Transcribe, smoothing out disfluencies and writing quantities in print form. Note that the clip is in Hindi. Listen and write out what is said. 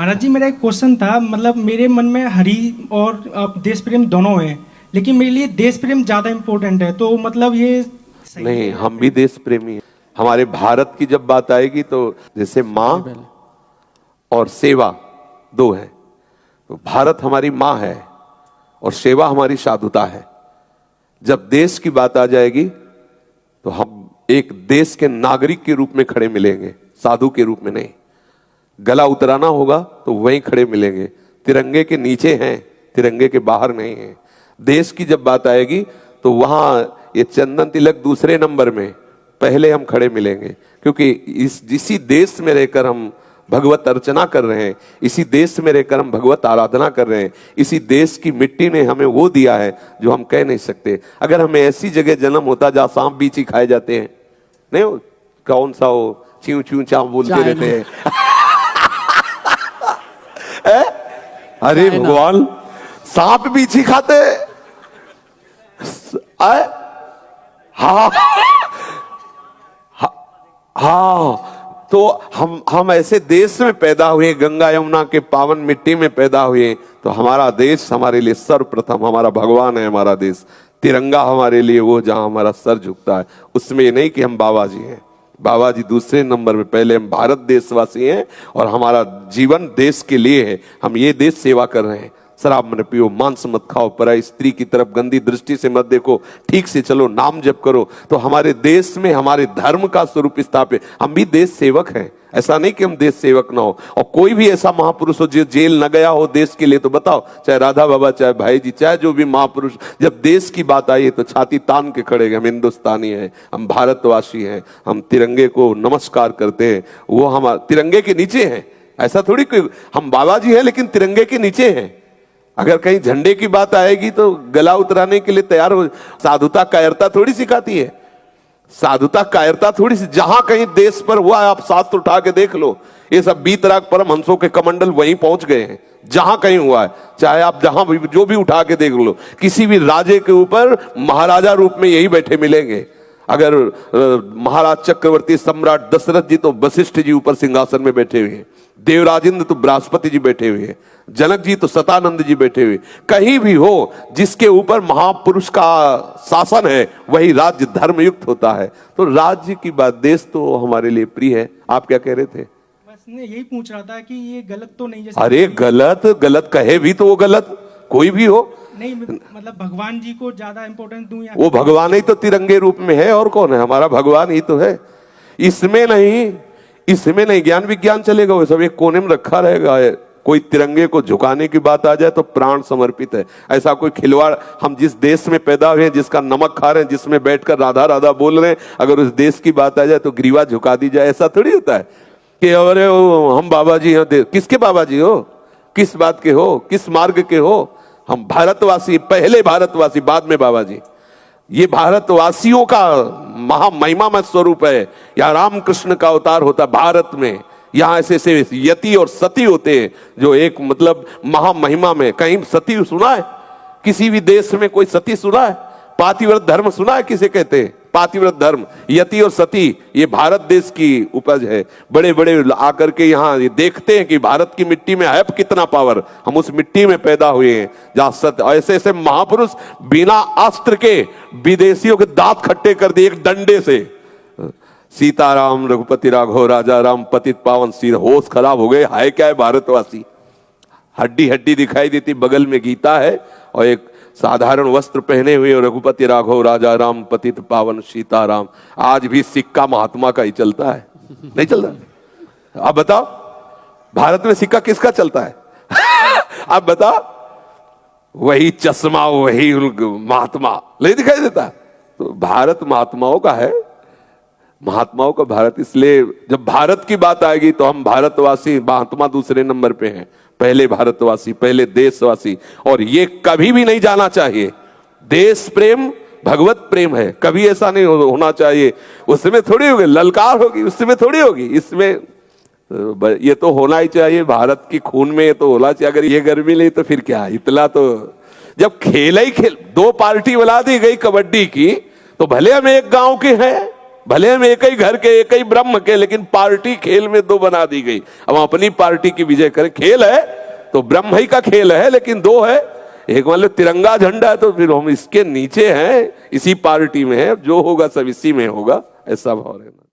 महाराज जी, मेरा एक क्वेश्चन था। मतलब मेरे मन में हरि और देश प्रेम दोनों है, लेकिन मेरे लिए देश प्रेम ज्यादा इम्पोर्टेंट है। तो मतलब ये सही नहीं, है? हम भी देश प्रेमी हैं। हमारे भारत की जब बात आएगी तो जैसे माँ और सेवा दो है, तो भारत हमारी माँ है और सेवा हमारी साधुता है। जब देश की बात आ जाएगी तो हम एक देश के नागरिक के रूप में खड़े मिलेंगे, साधु के रूप में नहीं। गला उतराना होगा तो वहीं खड़े मिलेंगे। तिरंगे के नीचे हैं, तिरंगे के बाहर नहीं है। देश की जब बात आएगी तो वहां ये चंदन तिलक दूसरे नंबर में, पहले हम खड़े मिलेंगे। क्योंकि इसी देश में रहकर हम भगवत अर्चना कर रहे हैं, इसी देश में रहकर हम भगवत आराधना कर रहे हैं। इसी देश की मिट्टी ने हमें वो दिया है जो हम कह नहीं सकते। अगर हमें ऐसी जगह जन्म होता जहां सांप बीची खाए जाते हैं, नहीं हो कौन सा हो च्यू च्यू चाव बोलते रहते हैं अरे भगवान, सांप बीची खाते हाँ हाँ, तो हम ऐसे देश में पैदा हुए, गंगा यमुना के पावन मिट्टी में पैदा हुए। तो हमारा देश हमारे लिए सर्वप्रथम, हमारा भगवान है हमारा देश। तिरंगा हमारे लिए वो जहां हमारा सर झुकता है। उसमें ये नहीं कि हम बाबा जी हैं, बाबा जी दूसरे नंबर में, पहले हम भारत देशवासी हैं और हमारा जीवन देश के लिए है। हम ये देश सेवा कर रहे हैं। शराब मत पियो, मांस मत खाओ, पराई स्त्री की तरफ गंदी दृष्टि से मत देखो, ठीक से चलो, नाम जप करो। तो हमारे देश में हमारे धर्म का स्वरूप स्थापित। हम भी देश सेवक हैं, ऐसा नहीं कि हम देश सेवक ना हो। और कोई भी ऐसा महापुरुष हो जो जेल न गया हो देश के लिए, तो बताओ, चाहे राधा बाबा, चाहे भाई जी, चाहे जो भी महापुरुष, जब देश की बात आई तो छाती तान के खड़े गए। हम हिंदुस्तानी हैं, हम भारतवासी हैं, हम तिरंगे को नमस्कार करते हैं। वो हम तिरंगे के नीचे हैं। ऐसा थोड़ी कि हम बाबा जी हैं लेकिन तिरंगे के नीचे हैं। अगर कहीं झंडे की बात आएगी तो गला उतराने के लिए तैयार हो। साधुता कायरता थोड़ी सिखाती है, साधुता कायरता थोड़ी सी। जहां कहीं देश पर हुआ है, आप शास्त्र उठा के देख लो, ये सब बीतराग परमहंसों के कमंडल वहीं पहुंच गए हैं जहां कहीं हुआ है। चाहे आप जहां भी जो भी उठा के देख लो, किसी भी राजे के ऊपर महाराजा रूप में यही बैठे मिलेंगे। अगर महाराज चक्रवर्ती सम्राट दशरथ जी तो वशिष्ठ जी ऊपर सिंहासन में बैठे हुए हैं, देवराजेंद्र तो बृहस्पति जी बैठे हुए हैं, जनक जी तो सतानंद जी बैठे हुए। कहीं भी हो जिसके ऊपर महापुरुष का शासन है, वही राज्य धर्मयुक्त होता है। तो राज्य की बात, देश तो हमारे लिए प्रिय है। आप क्या कह रहे थे? बस मैं यही पूछ रहा था कि ये गलत तो नहीं? जैसे अरे गलत कहे भी तो वो गलत, कोई भी हो नहीं, मतलब भगवान जी को ज्यादा इंपॉर्टेंस दूं या? वो भगवान ही तो तिरंगे रूप में है, और कौन है? हमारा भगवान ही तो है। इसमें नहीं ज्ञान विज्ञान चलेगा, वो सब एक कोने में रखा रहेगा। कोई तिरंगे को झुकाने की बात आ जाए तो प्राण समर्पित है। ऐसा कोई खिलवाड़, हम जिस देश में पैदा हुए हैं, जिसका नमक खा रहे हैं, जिसमें बैठकर राधा राधा बोल रहे हैं, अगर उस देश की बात आ जाए तो ग्रीवा झुका दी जाए, ऐसा थोड़ी होता है कि अरे हम बाबा जी हैं। किसके बाबा जी हो? किस बात के हो? किस मार्ग के हो? हम भारतवासी, पहले भारतवासी, बाद में बाबा जी। ये भारतवासियों का महामहिमा स्वरूप है। यहाँ रामकृष्ण का अवतार होता है भारत में। यहाँ ऐसे यति और सती होते हैं जो एक मतलब महामहिमा में। कहीं सती सुना है? किसी भी देश में कोई सती सुना है? पातिव्रत धर्म सुना है? किसे कहते हैं पातिव्रत धर्म? यति और सती ये भारत देश की उपज है। बड़े बड़े आकर के यहाँ देखते हैं कि भारत की मिट्टी में है कितना पावर। हम उस मिट्टी में पैदा हुए हैं जहाँ सत्य, ऐसे ऐसे महापुरुष बिना अस्त्र के विदेशियों के दांत खट्टे कर दिए एक डंडे से। सीताराम रघुपति राघव राजा राम पतित पावन सिर। होश खराब हो गए। हाय क्या है भारतवासी? हड्डी हड्डी दिखाई देती, बगल में गीता है और एक साधारण वस्त्र पहने हुए रघुपति राघव राजा राम पतित पावन सीताराम। आज भी सिक्का महात्मा का ही चलता है, नहीं चलता? आप बताओ भारत में सिक्का किसका चलता है? आप बताओ। वही चश्मा, वही महात्मा नहीं दिखाई देता? तो भारत महात्माओं का है, महात्माओं का भारत। इसलिए जब भारत की बात आएगी तो हम भारतवासी, महात्मा दूसरे नंबर पे हैं, पहले भारतवासी, पहले देशवासी। और ये कभी भी नहीं जाना चाहिए। देश प्रेम भगवत प्रेम है, कभी ऐसा नहीं होना चाहिए। उसमें थोड़ी होगी ललकार होगी, उसमें थोड़ी होगी। इसमें ये तो होना ही चाहिए, भारत की खून में ये तो होना चाहिए। अगर ये गर्मी नहीं तो फिर क्या? इतना तो जब खेल 2 पार्टी बना दी गई कबड्डी की, तो भले हम एक गांव के हैं, भले हम एक ही घर के एक ही ब्रह्म के, लेकिन पार्टी खेल में दो बना दी गई। अब हम अपनी पार्टी की विजय करें। खेल है तो ब्रह्म ही का खेल है, लेकिन दो है। एक मान लो तिरंगा झंडा है तो फिर हम इसके नीचे हैं, इसी पार्टी में है, जो होगा सब इसी में होगा, ऐसा भाव रहना।